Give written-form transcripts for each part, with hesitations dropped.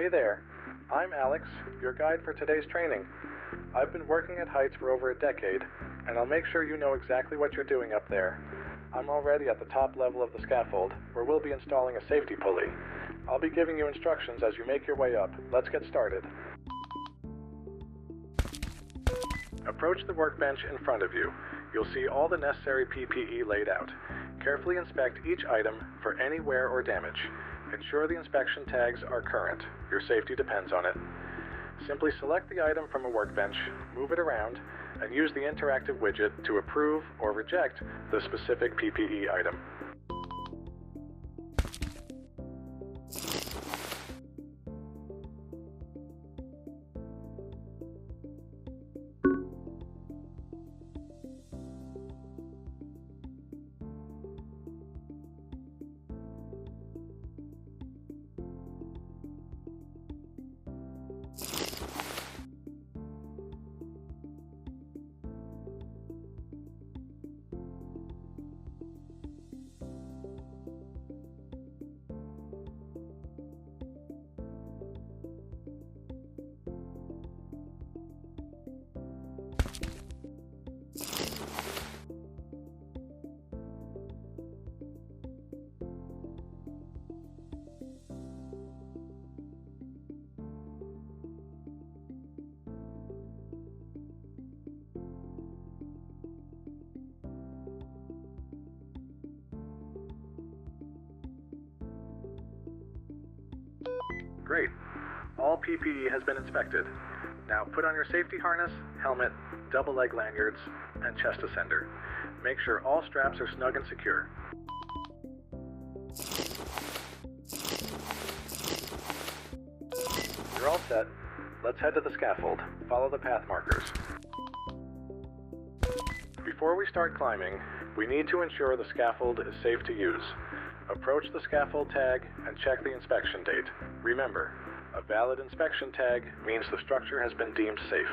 Hey there, I'm Alex, your guide for today's training. I've been working at heights for over a decade, and I'll make sure you know exactly what you're doing up there. I'm already at the top level of the scaffold, where we'll be installing a safety pulley. I'll be giving you instructions as you make your way up. Let's get started. Approach the workbench in front of you. You'll see all the necessary PPE laid out. Carefully inspect each item for any wear or damage. Ensure the inspection tags are current. Your safety depends on it. Simply select the item from a workbench, move it around, and use the interactive widget to approve or reject the specific PPE item. Great. All PPE has been inspected. Now put on your safety harness, helmet, double leg lanyards, and chest ascender. Make sure all straps are snug and secure. You're all set. Let's head to the scaffold. Follow the path markers. Before we start climbing, we need to ensure the scaffold is safe to use. Approach the scaffold tag and check the inspection date. Remember, a valid inspection tag means the structure has been deemed safe.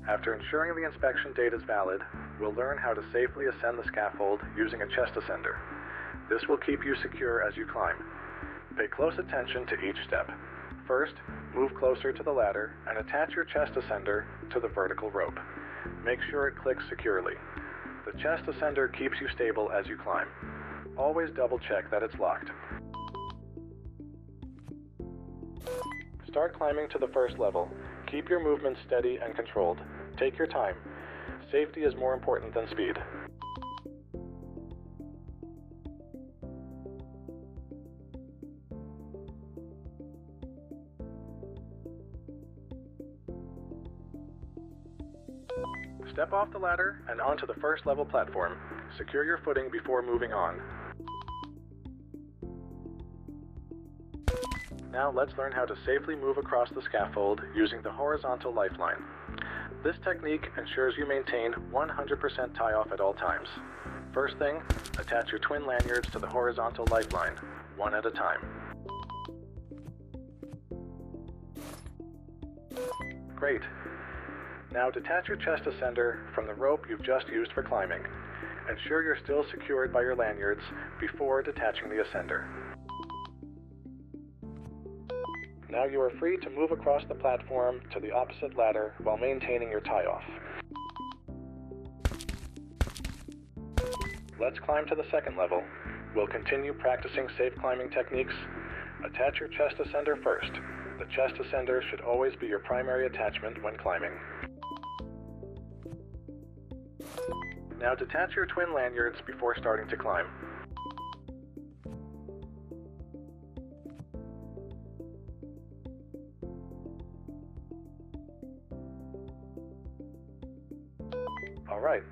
After ensuring the inspection date is valid, we'll learn how to safely ascend the scaffold using a chest ascender. This will keep you secure as you climb. Pay close attention to each step. First, move closer to the ladder and attach your chest ascender to the vertical rope. Make sure it clicks securely. The chest ascender keeps you stable as you climb. Always double check that it's locked. Start climbing to the first level. Keep your movements steady and controlled. Take your time. Safety is more important than speed. Step off the ladder and onto the first level platform. Secure your footing before moving on. Now let's learn how to safely move across the scaffold using the horizontal lifeline. This technique ensures you maintain 100% tie-off at all times. First thing, attach your twin lanyards to the horizontal lifeline, one at a time. Great. Now detach your chest ascender from the rope you've just used for climbing. Ensure you're still secured by your lanyards before detaching the ascender. Now you are free to move across the platform to the opposite ladder while maintaining your tie-off. Let's climb to the second level. We'll continue practicing safe climbing techniques. Attach your chest ascender first. The chest ascender should always be your primary attachment when climbing. Now detach your twin lanyards before starting to climb. Alright,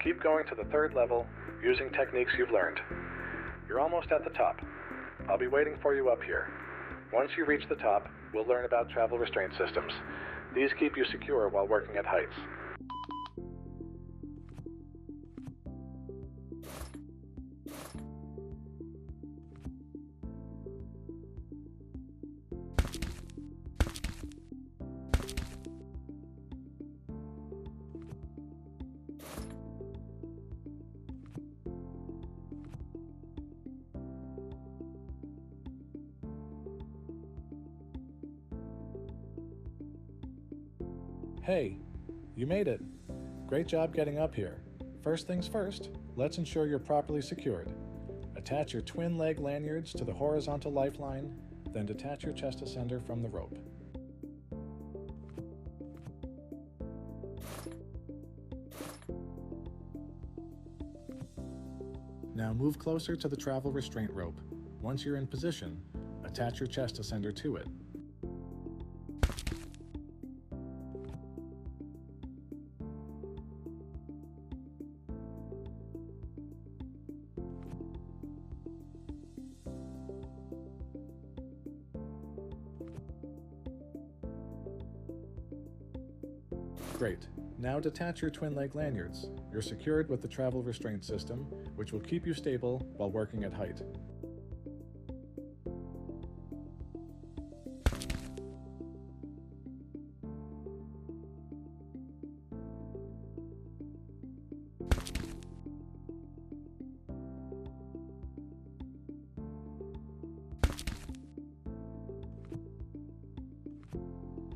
keep going to the third level using techniques you've learned. You're almost at the top. I'll be waiting for you up here. Once you reach the top, we'll learn about travel restraint systems. These keep you secure while working at heights. Hey, you made it. Great job getting up here. First things first, let's ensure you're properly secured. Attach your twin leg lanyards to the horizontal lifeline, then detach your chest ascender from the rope. Now move closer to the travel restraint rope. Once you're in position, attach your chest ascender to it. Great. Now detach your twin leg lanyards. You're secured with the travel restraint system, which will keep you stable while working at height.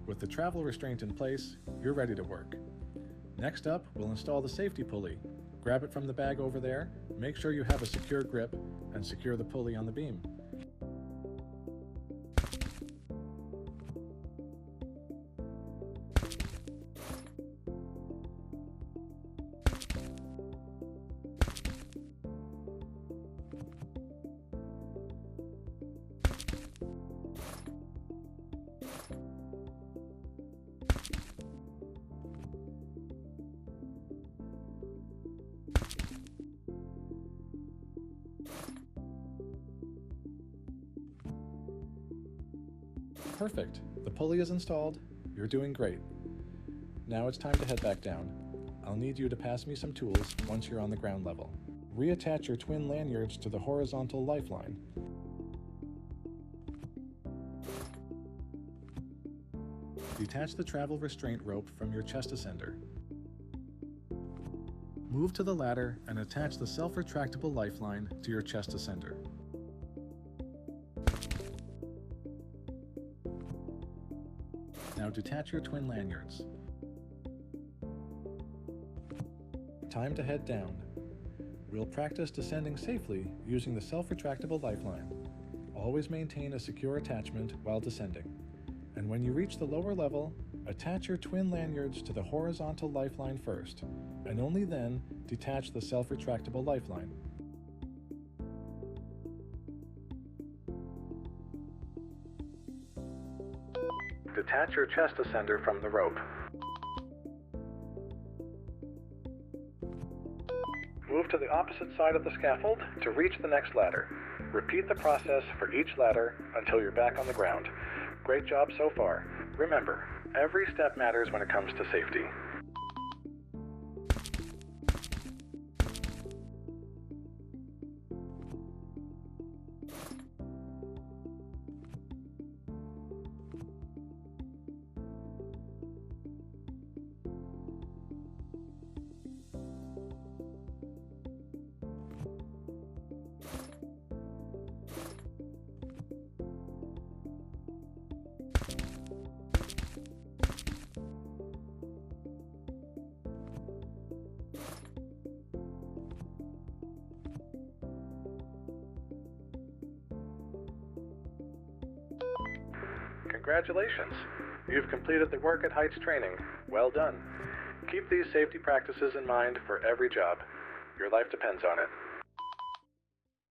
With the travel restraint in place, you're ready to work. Next up, we'll install the safety pulley. Grab it from the bag over there, make sure you have a secure grip, and secure the pulley on the beam. Perfect. The pulley is installed. You're doing great. Now it's time to head back down. I'll need you to pass me some tools once you're on the ground level. Reattach your twin lanyards to the horizontal lifeline. Detach the travel restraint rope from your chest ascender. Move to the ladder and attach the self-retractable lifeline to your chest ascender. Now detach your twin lanyards. Time to head down. We'll practice descending safely using the self-retractable lifeline. Always maintain a secure attachment while descending. And when you reach the lower level, attach your twin lanyards to the horizontal lifeline first, and only then detach the self-retractable lifeline. Detach your chest ascender from the rope. Move to the opposite side of the scaffold to reach the next ladder. Repeat the process for each ladder until you're back on the ground. Great job so far. Remember, every step matters when it comes to safety. Congratulations! You've completed the Work at Heights training. Well done. Keep these safety practices in mind for every job. Your life depends on it.